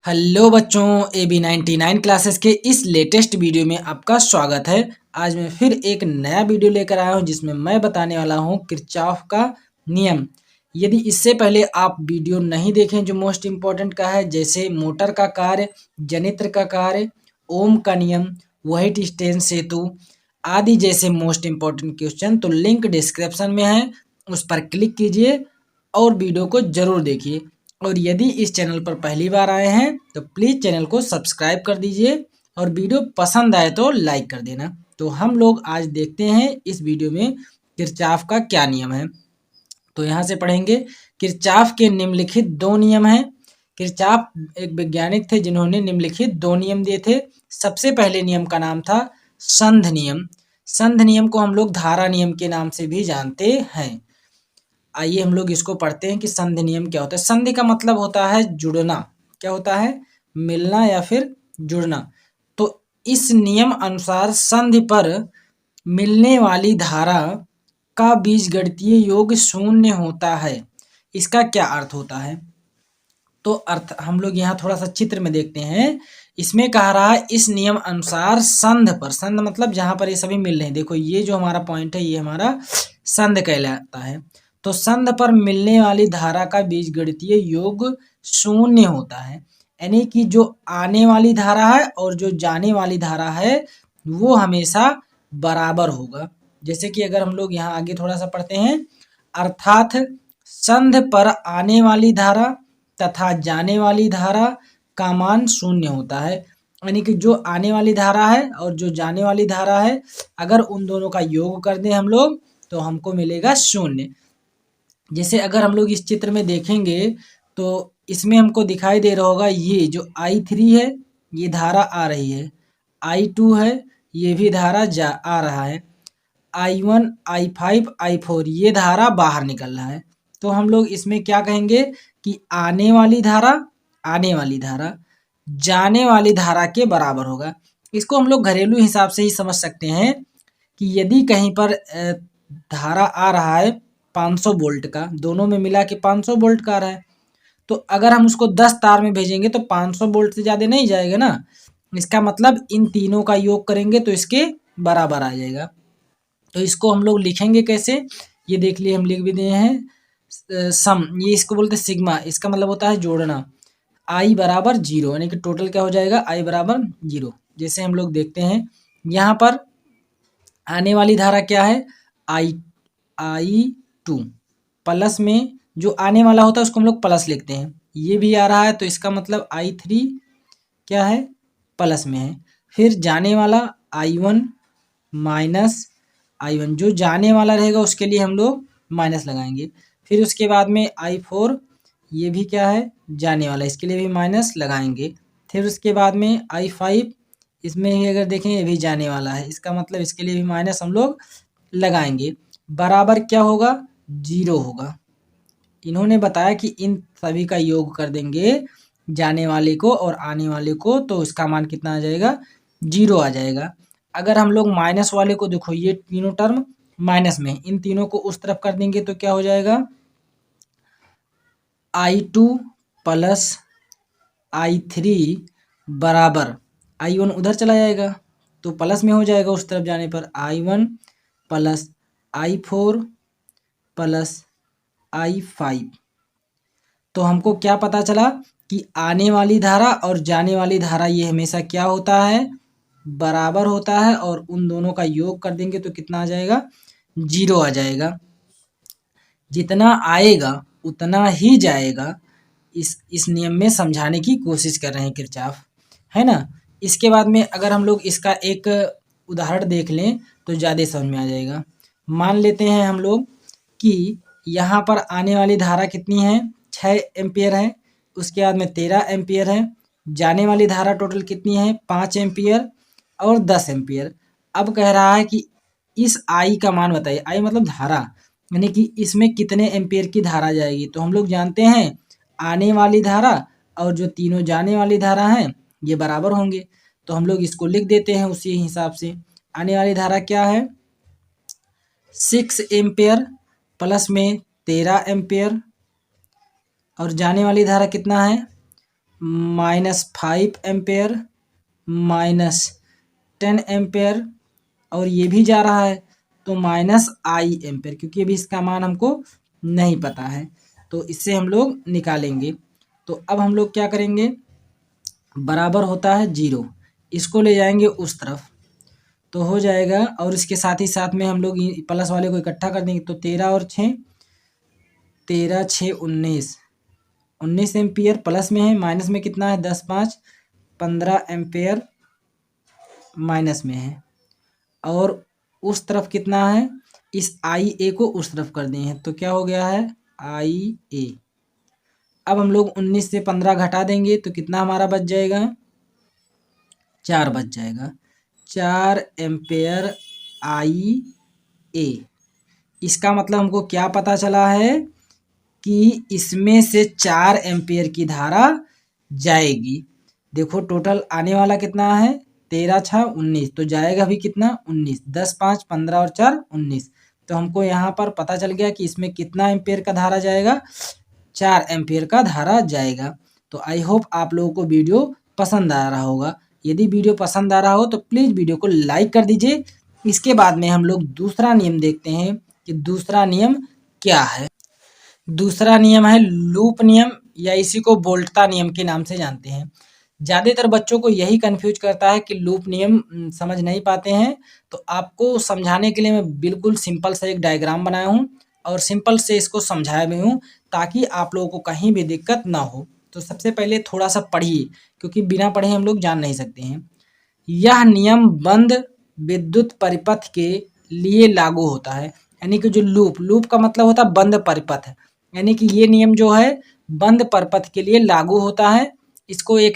Hello बच्चों, AB99 classes के इस लेटेस्ट वीडियो में आपका स्वागत है। आज मैं फिर एक नया वीडियो लेकर आया हूं जिसमें मैं बताने वाला हूं किरचॉफ का नियम। यदि इससे पहले आप वीडियो नहीं देखें जो मोस्ट इम्पोर्टेंट का है, जैसे मोटर का कार्य, जनित्र का कार्य, ओम का नियम, व्हाइट स्टेन सेतु आदि जैसे मोस्ट इम्पोर्टेंट क्वेश्चन, तो लिंक डिस्क्रिप्शन में है, उस पर क्लिक कीजिए और वीडियो को ज़रूर देखिए। और यदि इस चैनल पर पहली बार आए हैं तो प्लीज़ चैनल को सब्सक्राइब कर दीजिए और वीडियो पसंद आए तो लाइक कर देना। तो हम लोग आज देखते हैं इस वीडियो में किरचॉफ का क्या नियम है। तो यहाँ से पढ़ेंगे, किरचॉफ के निम्नलिखित दो नियम हैं। किरचॉफ एक वैज्ञानिक थे जिन्होंने निम्नलिखित दो नियम दिए थे। सबसे पहले नियम का नाम था संध नियम। संध नियम को हम लोग धारा नियम के नाम से भी जानते हैं। आइए हम लोग इसको पढ़ते हैं कि संधि नियम क्या होता है। संधि का मतलब होता है जुड़ना। क्या होता है? मिलना या फिर जुड़ना। तो इस नियम अनुसार संधि पर मिलने वाली धारा का बीजगणितीय योग शून्य होता है। इसका क्या अर्थ होता है? तो अर्थ हम लोग यहाँ थोड़ा सा चित्र में देखते हैं। इसमें कह रहा है इस नियम अनुसार संध पर, संध मतलब जहाँ पर ये सभी मिल रहे हैं, देखो ये जो हमारा पॉइंट है ये हमारा संध कहलाता है। तो संध पर मिलने वाली धारा का बीजगणितीय योग शून्य होता है, यानी कि जो आने वाली धारा है और जो जाने वाली धारा है वो हमेशा बराबर होगा। जैसे कि अगर हम लोग यहाँ आगे थोड़ा सा पढ़ते हैं, अर्थात संध पर आने वाली धारा तथा जाने वाली धारा का मान शून्य होता है, यानी कि जो आने वाली धारा है और जो जाने वाली धारा है अगर उन दोनों का योग कर दें हम लोग तो हमको मिलेगा शून्य। जैसे अगर हम लोग इस चित्र में देखेंगे तो इसमें हमको दिखाई दे रहा होगा ये जो I3 है ये धारा आ रही है, I2 है ये भी धारा जा आ रहा है, I1 I5 I4 ये धारा बाहर निकल रहा है। तो हम लोग इसमें क्या कहेंगे कि आने वाली धारा जाने वाली धारा के बराबर होगा। इसको हम लोग घरेलू हिसाब से ही समझ सकते हैं कि यदि कहीं पर धारा आ रहा है 500 वोल्ट का, दोनों में मिला के 500 वोल्ट का आ रहा है, तो अगर हम उसको 10 तार में भेजेंगे तो 500 वोल्ट से ज़्यादा नहीं जाएगा ना। इसका मतलब इन तीनों का योग करेंगे तो इसके बराबर आ जाएगा। तो इसको हम लोग लिखेंगे कैसे, ये देख लिए हम लिख भी दिए हैं। सम, ये इसको बोलते हैं सिग्मा, इसका मतलब होता है जोड़ना। आई बराबर जीरो, यानी कि टोटल क्या हो जाएगा, आई बराबर जीरो। जैसे हम लोग देखते हैं यहाँ पर आने वाली धारा क्या है, I2 प्लस में जो आने वाला होता है उसको हम लोग प्लस लिखते हैं, ये भी आ रहा है तो इसका मतलब I3 क्या है, प्लस में है। फिर जाने वाला I1 माइनस I1, जो जाने वाला रहेगा उसके लिए हम लोग माइनस लगाएंगे। फिर उसके बाद में I4 ये भी क्या है, जाने वाला, इसके लिए भी माइनस लगाएंगे। फिर उसके बाद में I5 इसमें ही अगर देखें ये भी जाने वाला है, इसका मतलब इसके लिए भी माइनस हम लोग लगाएंगे। बराबर क्या होगा, जीरो होगा। इन्होंने बताया कि इन सभी का योग कर देंगे जाने वाले को और आने वाले को तो इसका मान कितना आ जाएगा, जीरो आ जाएगा। अगर हम लोग माइनस वाले को देखो, ये तीनों टर्म माइनस में, इन तीनों को उस तरफ कर देंगे तो क्या हो जाएगा, I2 प्लस I3 बराबर I1 उधर चला जाएगा तो प्लस में हो जाएगा उस तरफ जाने पर, I1 plus I4 plus I5। तो हमको क्या पता चला कि आने वाली धारा और जाने वाली धारा ये हमेशा क्या होता है, बराबर होता है, और उन दोनों का योग कर देंगे तो कितना आ जाएगा, जीरो आ जाएगा। जितना आएगा उतना ही जाएगा, इस नियम में समझाने की कोशिश कर रहे हैं किरचॉफ, है ना। इसके बाद में अगर हम लोग इसका एक उदाहरण देख लें तो ज़्यादा समझ में आ जाएगा। मान लेते हैं हम लोग कि यहाँ पर आने वाली धारा कितनी है, 6 एम्पियर है, उसके बाद में 13 एम्पियर है, जाने वाली धारा टोटल कितनी है, 5 एम्पियर और 10 एम्पियर। अब कह रहा है कि इस आई का मान बताइए, आई मतलब धारा, यानी कि इसमें कितने एम्पियर की धारा जाएगी। तो हम लोग जानते हैं आने वाली धारा और जो तीनों जाने वाली धारा हैं ये बराबर होंगे, तो हम लोग इसको लिख देते हैं उसी हिसाब से। आने वाली धारा क्या है, 6 एम्पियर प्लस में 13 एम्पियर, और जाने वाली धारा कितना है, -5 एम्पेयर -10 एम्पेयर और ये भी जा रहा है तो -I एम्पेयर, क्योंकि अभी इसका मान हमको नहीं पता है तो इससे हम लोग निकालेंगे। तो अब हम लोग क्या करेंगे, बराबर होता है 0, इसको ले जाएंगे उस तरफ तो हो जाएगा, और इसके साथ ही साथ में हम लोग प्लस वाले को इकट्ठा कर देंगे तो 13 और 6, 13 6 19, 19 एम्पियर प्लस में है, माइनस में कितना है 10 5 15 एम्पेयर माइनस में है, और उस तरफ कितना है, इस आई ए को उस तरफ कर दिए हैं तो क्या हो गया है आई ए। अब हम लोग 19 से 15 घटा देंगे तो कितना हमारा बच जाएगा, 4 बच जाएगा, 4 एम्पेयर आई ए। इसका मतलब हमको क्या पता चला है कि इसमें से 4 एम्पियर की धारा जाएगी। देखो टोटल आने वाला कितना है, 13 6 19, तो जाएगा भी कितना 19, 10 5 15 और 4 19, तो हमको यहाँ पर पता चल गया कि इसमें कितना एम्पियर का धारा जाएगा, 4 एम्पियर का धारा जाएगा। तो आई होप आप लोगों को वीडियो पसंद आ रहा होगा। यदि वीडियो पसंद आ रहा हो तो प्लीज़ वीडियो को लाइक कर दीजिए। इसके बाद में हम लोग दूसरा नियम देखते हैं कि दूसरा नियम क्या है। दूसरा नियम है लूप नियम, या इसी को बोल्टता नियम के नाम से जानते हैं। ज़्यादातर बच्चों को यही कंफ्यूज करता है कि लूप नियम समझ नहीं पाते हैं, तो आपको समझाने के लिए मैं बिल्कुल सिंपल सा एक डायग्राम बनाया हूँ और सिंपल से इसको समझाया भी हूँ ताकि आप लोगों को कहीं भी दिक्कत ना हो। तो सबसे पहले थोड़ा सा पढ़िए, क्योंकि बिना पढ़े हम लोग जान नहीं सकते हैं। यह नियम बंद विद्युत परिपथ के लिए लागू होता है, यानी कि जो लूप का मतलब होता है बंद परिपथ, यानी कि ये नियम जो है बंद परिपथ के लिए लागू होता है। इसको एक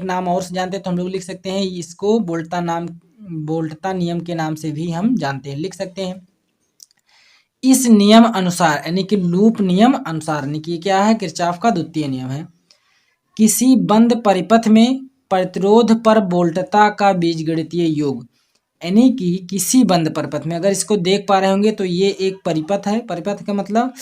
नाम और से जानते हैं तो हम लोग लिख सकते हैं, इसको बोल्टता नियम के नाम से भी हम जानते हैं, लिख सकते हैं। इस नियम अनुसार, यानी कि लूप नियम अनुसार, यानी कि क्या है, किरचॉफ का द्वितीय नियम है। किसी बंद परिपथ में प्रतिरोध पर बोल्टता का बीजगणितीय योग, यानी कि किसी बंद परिपथ में, अगर इसको देख पा रहे होंगे तो ये एक परिपथ है। परिपथ का मतलब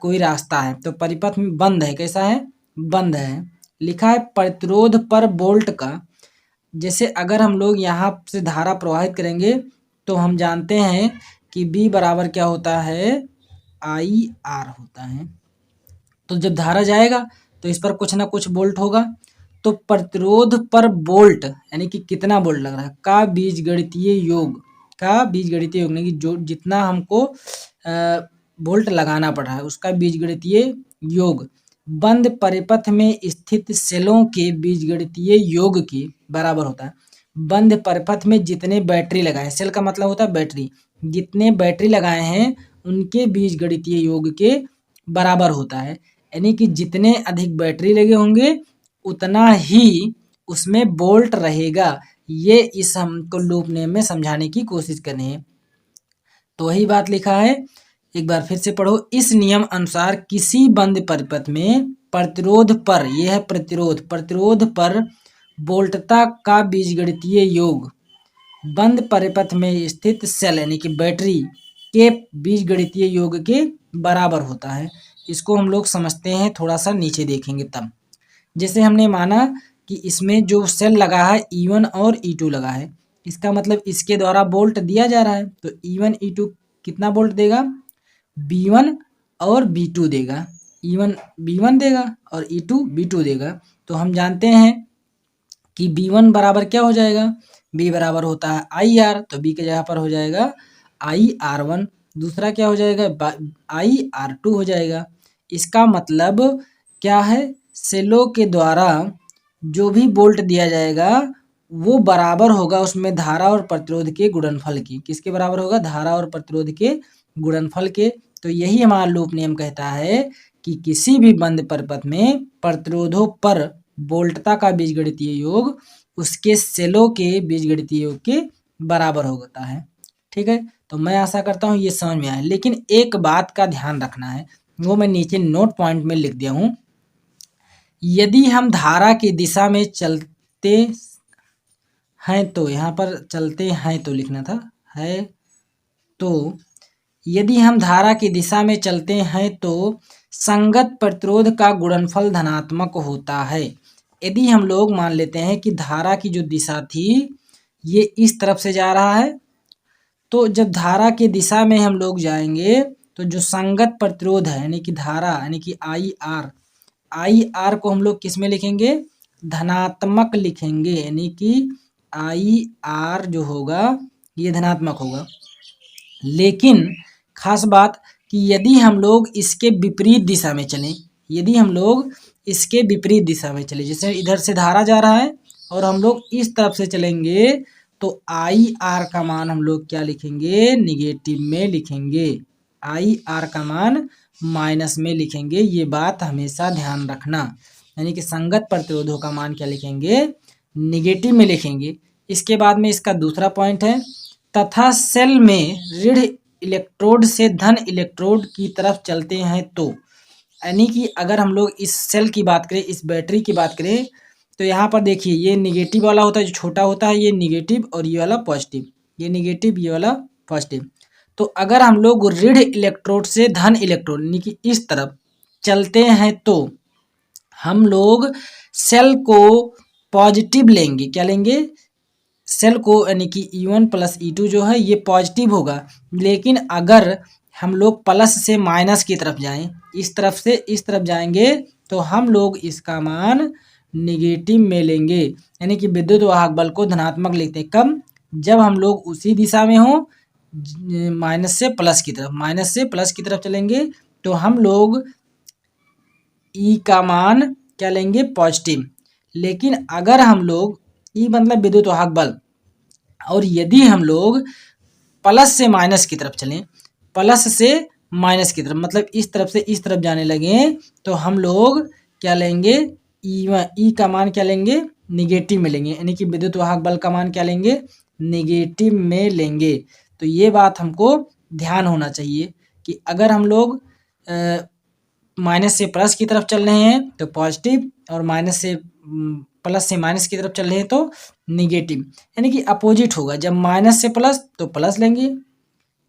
कोई रास्ता है, तो परिपथ में बंद है, कैसा है, बंद है। लिखा है प्रतिरोध पर बोल्ट का, जैसे अगर हम लोग यहाँ से धारा प्रवाहित करेंगे तो हम जानते हैं कि B बराबर क्या होता है, आई आर होता है। तो जब धारा जाएगा तो इस पर कुछ ना कुछ बोल्ट होगा, तो प्रतिरोध पर बोल्ट यानी कि कितना बोल्ट लग रहा है का बीजगणितीय योग, यानी कि जो जितना हमको बोल्ट लगाना पड़ रहा है उसका बीजगणितीय योग बंद परिपथ में स्थित सेलों के बीजगणितीय योग के बराबर होता है। बंद परिपथ में जितने बैटरी लगाए, सेल का मतलब होता है बैटरी, जितने बैटरी लगाए हैं उनके बीजगणितीय योग के बराबर होता है। यानी कि जितने अधिक बैटरी लगे होंगे उतना ही उसमें बोल्ट रहेगा। ये इस हमको लूप नियम में समझाने की कोशिश करनी है। तो वही बात लिखा है, एक बार फिर से पढ़ो। इस नियम अनुसार किसी बंद परिपथ में प्रतिरोध पर, यह है प्रतिरोध पर बोल्टता का बीजगणितीय योग बंद परिपथ में स्थित सेल यानी कि बैटरी के बीजगणितीय योग के बराबर होता है। इसको हम लोग समझते हैं, थोड़ा सा नीचे देखेंगे तब। जैसे हमने माना कि इसमें जो सेल लगा है E1 और E2 लगा है, इसका मतलब इसके द्वारा बोल्ट दिया जा रहा है, तो E1 E2 कितना बोल्ट देगा, B1 और B2 देगा। E1 B1 देगा और E2 B2 देगा। तो हम जानते हैं कि B1 बराबर क्या हो जाएगा, B बराबर होता है IR, तो B के जगह पर हो जाएगा IR1। दूसरा क्या हो जाएगा, IR2 हो जाएगा। इसका मतलब क्या है, सेलों के द्वारा जो भी बोल्ट दिया जाएगा वो बराबर होगा उसमें धारा और प्रतिरोध के गुणनफल की। किसके बराबर होगा, धारा और प्रतिरोध के गुणनफल के। तो यही हमारा लूप नियम कहता है कि किसी भी बंद परिपथ में प्रतिरोधों पर बोल्टता का बीजगणितीय योग उसके सेलों के बीजगणितीय योग के बराबर होता है। ठीक है, तो मैं आशा करता हूँ ये समझ में आया। लेकिन एक बात का ध्यान रखना है, वो मैं नीचे नोट पॉइंट में लिख दिया हूँ। यदि हम धारा की दिशा में चलते हैं तो, यहाँ पर चलते हैं तो लिखना था, है तो, यदि हम धारा की दिशा में चलते हैं तो संगत प्रतिरोध का गुणनफल धनात्मक होता है। यदि हम लोग मान लेते हैं कि धारा की जो दिशा थी ये इस तरफ से जा रहा है, तो जब धारा की दिशा में हम लोग जाएंगे तो जो संगत प्रतिरोध है यानी कि धारा यानी कि आई आर को हम लोग किस में लिखेंगे, धनात्मक लिखेंगे, यानी कि आई आर जो होगा ये धनात्मक होगा। लेकिन खास बात कि यदि हम लोग इसके विपरीत दिशा में चलें, यदि हम लोग इसके विपरीत दिशा में चले, जैसे इधर से धारा जा रहा है और हम लोग इस तरफ से चलेंगे तो आई आर का मान हम लोग क्या लिखेंगे, निगेटिव में लिखेंगे, आई आर का मान माइनस में लिखेंगे। ये बात हमेशा ध्यान रखना, यानी कि संगत प्रतिरोधों का मान क्या लिखेंगे, निगेटिव में लिखेंगे। इसके बाद में इसका दूसरा पॉइंट है, तथा सेल में ऋण इलेक्ट्रोड से धन इलेक्ट्रोड की तरफ चलते हैं तो, यानी कि अगर हम लोग इस सेल की बात करें, इस बैटरी की बात करें, तो यहाँ पर देखिए ये निगेटिव वाला होता है, जो छोटा होता है ये निगेटिव और ये वाला पॉजिटिव, ये निगेटिव ये वाला पॉजिटिव। तो अगर हम लोग ऋण इलेक्ट्रोड से धन इलेक्ट्रोड यानी कि इस तरफ चलते हैं तो हम लोग सेल को पॉजिटिव लेंगे, क्या लेंगे, सेल को, यानी कि E1 प्लस E2 जो है ये पॉजिटिव होगा। लेकिन अगर हम लोग प्लस से माइनस की तरफ जाएं, इस तरफ से इस तरफ जाएंगे तो हम लोग इसका मान निगेटिव में लेंगे, यानी कि विद्युत वाहक बल को धनात्मक लिखते हैं। कब, जब हम लोग उसी दिशा में हो, माइनस से प्लस की तरफ, माइनस से प्लस की तरफ चलेंगे तो हम लोग ई का मान क्या लेंगे, पॉजिटिव। लेकिन अगर हम लोग ई मतलब विद्युत वाहक बल, और यदि हम लोग प्लस से माइनस की तरफ चलें, प्लस से माइनस की तरफ मतलब इस तरफ से इस तरफ जाने लगे तो हम लोग क्या लेंगे, ई का मान क्या लेंगे, निगेटिव में लेंगे, यानी कि विद्युत वाहक बल का मान क्या लेंगे, निगेटिव में लेंगे। तो ये बात हमको ध्यान होना चाहिए कि अगर हम लोग माइनस से प्लस की तरफ चल रहे हैं तो पॉजिटिव, और माइनस से प्लस से माइनस की तरफ चल रहे हैं तो निगेटिव, यानी कि अपोजिट होगा। जब माइनस से प्लस तो प्लस लेंगे,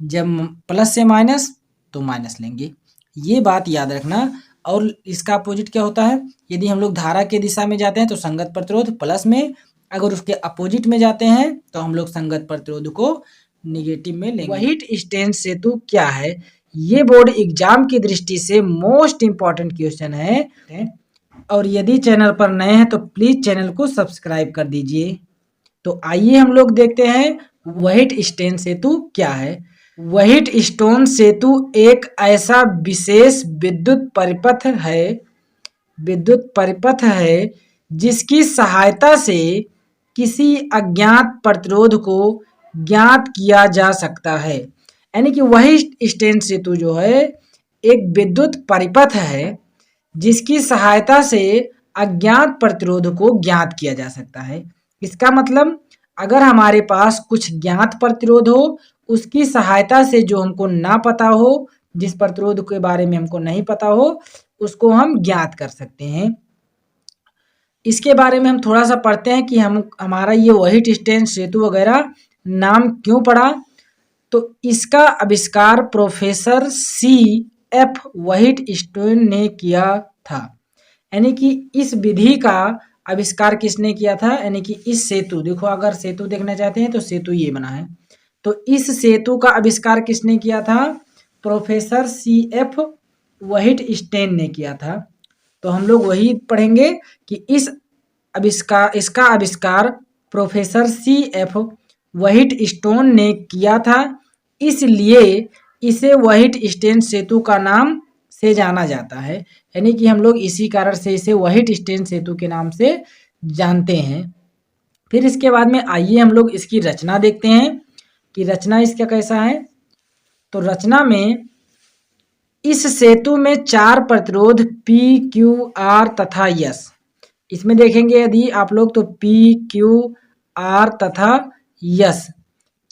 जब प्लस से माइनस तो माइनस लेंगे, ये बात याद रखना। और इसका अपोजिट क्या होता है, यदि हम लोग धारा के दिशा में जाते हैं तो संगत प्रतिरोध प्लस में, अगर उसके अपोजिट में जाते हैं तो हम लोग संगत प्रतिरोध को निगेटिव में लेंगे। व्हाइट स्टोन सेतु क्या है, ये बोर्ड एग्जाम की दृष्टि से मोस्ट इंपॉर्टेंट क्वेश्चन है। और यदि चैनल पर नए हैं तो प्लीज चैनल को सब्सक्राइब कर दीजिए। तो आइए हम लोग देखते हैं व्हाइट स्टोन सेतु क्या है। व्हाइट स्टोन सेतु एक ऐसा विशेष विद्युत परिपथ है जिसकी सहायता से किसी अज्ञात प्रतिरोध को ज्ञात किया जा सकता है। यानी कि व्हाइट स्टोन सेतु जो है एक विद्युत परिपथ है जिसकी सहायता से अज्ञात प्रतिरोध को ज्ञात किया जा सकता है। इसका मतलब अगर हमारे पास कुछ ज्ञात प्रतिरोध हो, उसकी सहायता से जो हमको ना पता हो, जिस प्रतिरोध के बारे में हमको नहीं पता हो, उसको हम ज्ञात कर सकते हैं। इसके बारे में हम थोड़ा सा पढ़ते हैं कि हमारा ये व्हाइट स्टोन सेतु वगैरह नाम क्यों पड़ा। तो इसका आविष्कार प्रोफेसर C.F. व्हाइट स्टोन ने किया था। यानी कि इस विधि का आविष्कार किसने किया था, यानी कि इस सेतु, देखो अगर सेतु देखना चाहते हैं तो सेतु ये बना है, तो इस सेतु का आविष्कार किसने किया था, प्रोफेसर C.F. व्हाइट स्टोन ने किया था। तो हम लोग वही पढ़ेंगे कि इसका आविष्कार प्रोफेसर C.F. व्हाइट स्टोन ने किया था, इसलिए इसे व्हाइट स्टोन सेतु का नाम से जाना जाता है। यानी कि हम लोग इसी कारण से इसे व्हाइट स्टोन सेतु के नाम से जानते हैं। फिर इसके बाद में आइए हम लोग इसकी रचना देखते हैं कि रचना इसका कैसा है। तो रचना में इस सेतु में 4 प्रतिरोध P, Q, R तथा S, इसमें देखेंगे यदि आप लोग तो P, Q, R तथा S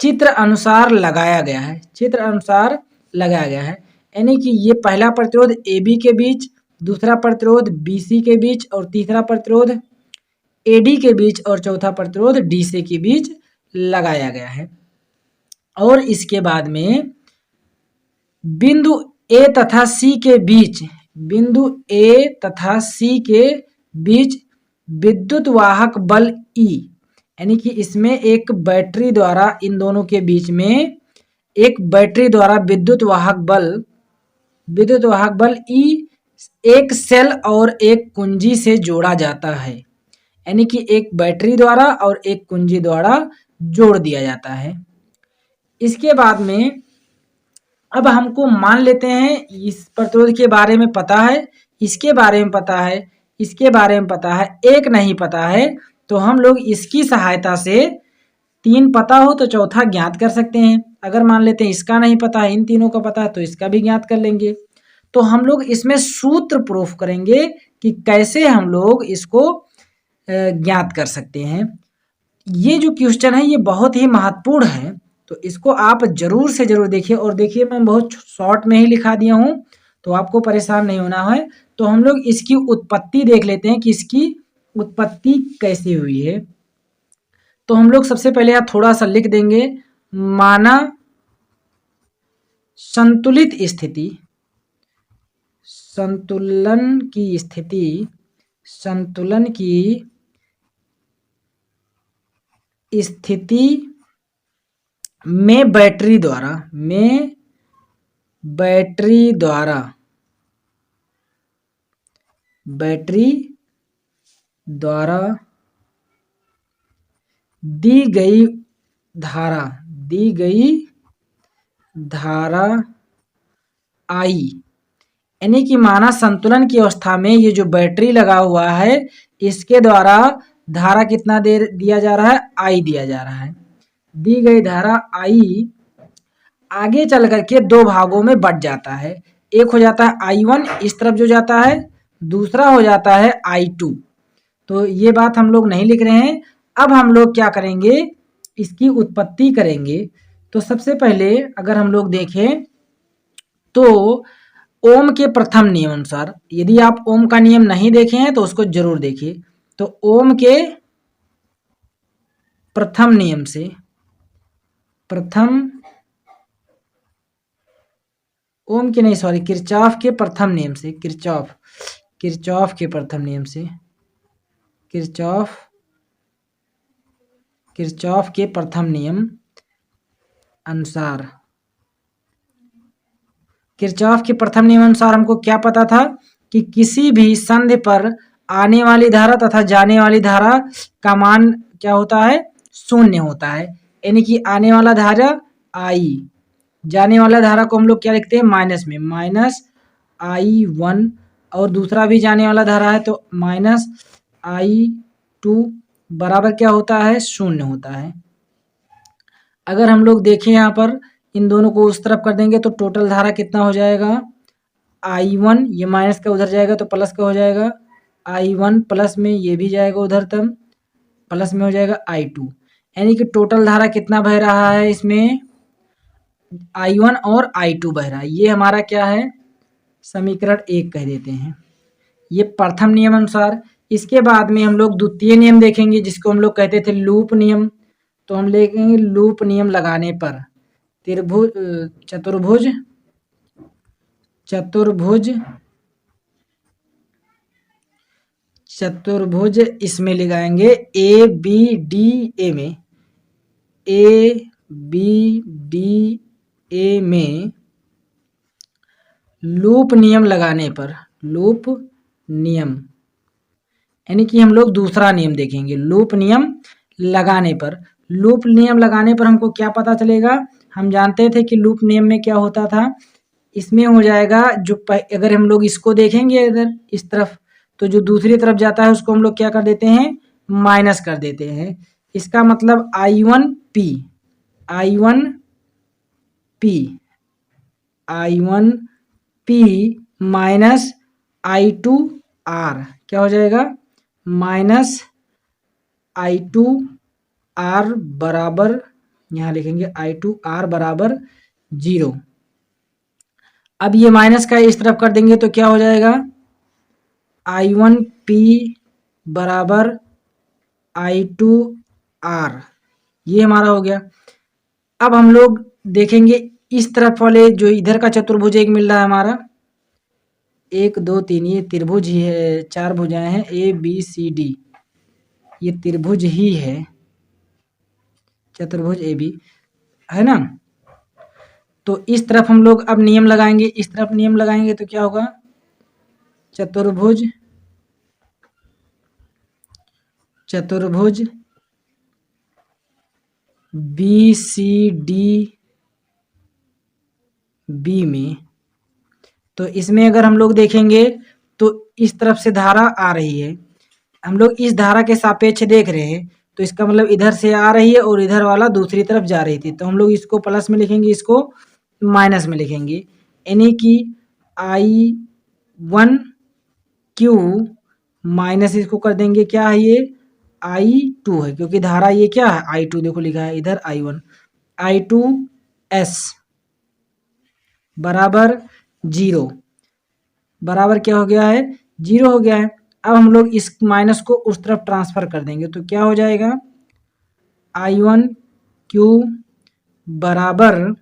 चित्र अनुसार लगाया गया है, चित्र अनुसार लगाया गया है। यानी कि ये पहला प्रतिरोध AB के बीच, दूसरा प्रतिरोध BC के बीच, और तीसरा प्रतिरोध AD के बीच, और चौथा प्रतिरोध DC के बीच लगाया गया है। और इसके बाद में बिंदु A तथा C के बीच, बिंदु A तथा C के बीच विद्युत वाहक बल E, यानी कि इसमें एक बैटरी द्वारा इन दोनों के बीच में एक बैटरी द्वारा विद्युत वाहक बल E एक सेल और एक कुंजी से जोड़ा जाता है, यानी कि एक बैटरी द्वारा और एक कुंजी द्वारा जोड़ दिया जाता है। इसके बाद में अब हमको मान लेते हैं इस प्रतिरोध के बारे में पता है, इसके बारे में पता है, इसके बारे में पता है, एक नहीं पता है, तो हम लोग इसकी सहायता से तीन पता हो तो चौथा ज्ञात कर सकते हैं। अगर मान लेते हैं इसका नहीं पता है, इन तीनों का पता है, तो इसका भी ज्ञात कर लेंगे। तो हम लोग इसमें सूत्र प्रूफ करेंगे कि कैसे हम लोग इसको ज्ञात कर सकते हैं। ये जो क्वेश्चन है ये बहुत ही महत्वपूर्ण है, तो इसको आप जरूर से जरूर देखिए। और देखिए मैं बहुत शॉर्ट में ही लिखा दिया हूँ, तो आपको परेशान नहीं होना है। तो हम लोग इसकी उत्पत्ति देख लेते हैं कि इसकी उत्पत्ति कैसे हुई है। तो हम लोग सबसे पहले यहाँ थोड़ा सा लिख देंगे, माना संतुलित स्थिति, संतुलन की स्थिति में बैटरी द्वारा दी गई धारा I, यानी कि माना संतुलन की अवस्था में ये जो बैटरी लगा हुआ है इसके द्वारा धारा कितना दे दिया जा रहा है, I दिया जा रहा है। दी गई धारा I आगे चल करके दो भागों में बट जाता है। एक हो जाता है I1 इस तरफ जो जाता है, दूसरा हो जाता है I2। तो ये बात हम लोग नहीं लिख रहे हैं। अब हम लोग क्या करेंगे, इसकी उत्पत्ति करेंगे। तो सबसे पहले अगर हम लोग देखें तो ओम के प्रथम नियम अनुसार, यदि आप ओम का नियम नहीं देखे हैं तो उसको जरूर देखिए। तो ओम के प्रथम नियम से, किरचॉफ के प्रथम नियम से, किरचॉफ के प्रथम नियम से, किरचॉफ के प्रथम नियम अनुसार, किरचॉफ के प्रथम नियम अनुसार हमको क्या पता था कि किसी भी संधि पर आने वाली धारा तथा जाने वाली धारा का मान क्या होता है, शून्य होता है। यानी कि आने वाला धारा I, जाने वाला धारा को हम लोग क्या लिखते हैं, माइनस में, -I1, और दूसरा भी जाने वाला धारा है तो -I2 बराबर क्या होता है, शून्य होता है। अगर हम लोग देखें यहाँ पर इन दोनों को उस तरफ कर देंगे तो टोटल धारा कितना हो जाएगा, I1, ये माइनस का उधर जाएगा तो प्लस का हो जाएगा, I1 प्लस में ये भी जाएगा उधर, तब प्लस में हो जाएगा I2। यानी कि टोटल धारा कितना बह रहा है इसमें, I1 और I2 बह रहा है। ये हमारा क्या है, समीकरण 1 कह देते हैं, ये प्रथम नियम अनुसार। इसके बाद में हम लोग द्वितीय नियम देखेंगे जिसको हम लोग कहते थे लूप नियम। तो हम लेंगे लूप नियम लगाने पर चतुर्भुज इसमें लगाएंगे ABDA में लूप नियम लगाने पर, लूप नियम यानी कि हम लोग दूसरा नियम देखेंगे। लूप नियम लगाने पर हमको क्या पता चलेगा, हम जानते थे कि लूप नियम में क्या होता था, इसमें हो जाएगा जो अगर हम लोग इसको देखेंगे इधर इस तरफ, तो जो दूसरी तरफ जाता है उसको हम लोग क्या कर देते हैं, माइनस कर देते हैं। इसका मतलब I1P माइनस I2R क्या हो जाएगा, -I2R बराबर, यहाँ लिखेंगे I2R बराबर 0। अब ये माइनस का इस तरफ कर देंगे तो क्या हो जाएगा, I1P बराबर I2R, ये हमारा हो गया। अब हम लोग देखेंगे इस तरफ वाले जो इधर का चतुर्भुज एक मिल रहा है हमारा, 1 2 3, ये त्रिभुज ही है, 4 भुजाएं हैं ABCD। ये त्रिभुज ही है, चतुर्भुज AB है ना। तो इस तरफ हम लोग अब नियम लगाएंगे, इस तरफ नियम लगाएंगे तो क्या होगा, चतुर्भुज BCD B में, तो इसमें अगर हम लोग देखेंगे तो इस तरफ से धारा आ रही है, हम लोग इस धारा के सापेक्ष देख रहे हैं, तो इसका मतलब इधर से आ रही है और इधर वाला दूसरी तरफ जा रही थी, तो हम लोग इसको प्लस में लिखेंगे, इसको माइनस में लिखेंगे, यानी कि I1Q माइनस इसको कर देंगे क्या है, ये I2 है, क्योंकि धारा ये क्या है I2, देखो लिखा है इधर I1, I2S बराबर 0, बराबर क्या हो गया है, 0 हो गया है। अब हम लोग इस माइनस को उस तरफ ट्रांसफर कर देंगे, तो क्या हो जाएगा, I1Q बराबर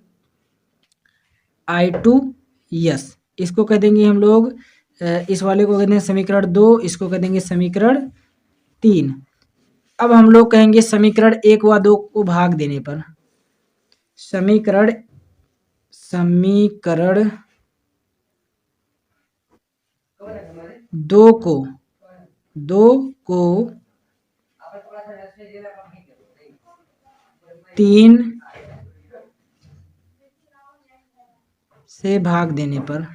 I2S, इसको कह देंगे हम लोग, इस वाले को कह देंगे समीकरण 2, इसको कह देंगे समीकरण 3। अब हम लोग कहेंगे समीकरण 1 व 2 को भाग देने पर, समीकरण 2 को 3 से भाग देने पर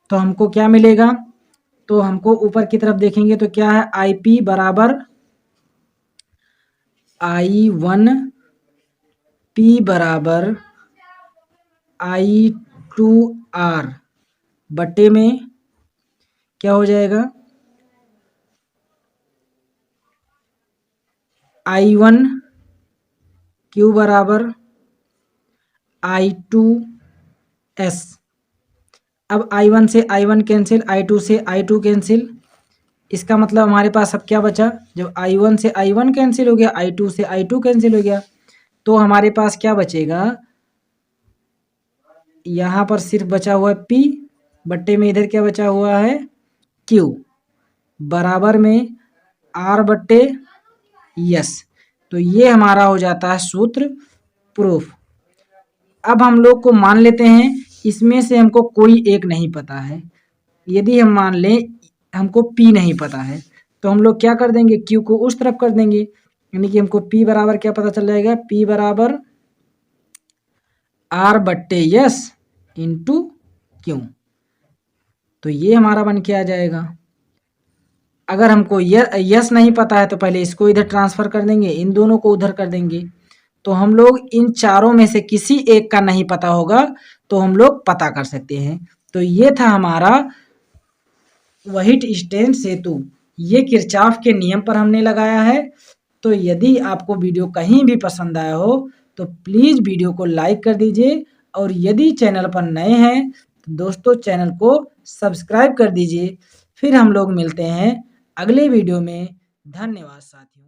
तो हमको क्या मिलेगा, तो हमको ऊपर की तरफ देखेंगे तो क्या है, IP बराबर I1P बराबर I2R बटे में क्या हो जाएगा, I1Q बराबर I2S। अब I1 से I1 कैंसिल, I2 से I2 कैंसिल, इसका मतलब हमारे पास अब क्या बचा, जब I1 से I1 कैंसिल हो गया, I2 से I2 कैंसिल हो गया, तो हमारे पास क्या बचेगा, यहाँ पर सिर्फ बचा हुआ है P बट्टे में इधर क्या बचा हुआ है Q बराबर में R बट्टे S। तो ये हमारा हो जाता है सूत्र प्रूफ। अब हम लोग को मान लेते हैं इसमें से हमको कोई एक नहीं पता है, यदि हम मान लें हमको P नहीं पता है तो हम लोग क्या कर देंगे, Q को उस तरफ कर देंगे, यानी कि हमको P बराबर क्या पता चल जाएगा, P बराबर R बट्टे S इंटू Q, तो ये हमारा बन के आ जाएगा। अगर हमको यस नहीं पता है तो पहले इसको इधर ट्रांसफ़र कर देंगे, इन दोनों को उधर कर देंगे, तो हम लोग इन चारों में से किसी एक का नहीं पता होगा तो हम लोग पता कर सकते हैं। तो ये था हमारा व्हाइट-स्टोन सेतु, ये किरचॉफ के नियम पर हमने लगाया है। तो यदि आपको वीडियो कहीं भी पसंद आया हो तो प्लीज़ वीडियो को लाइक कर दीजिए, और यदि चैनल पर नए हैं तो दोस्तों चैनल को सब्सक्राइब कर दीजिए। फिर हम लोग मिलते हैं अगले वीडियो में। धन्यवाद साथियों।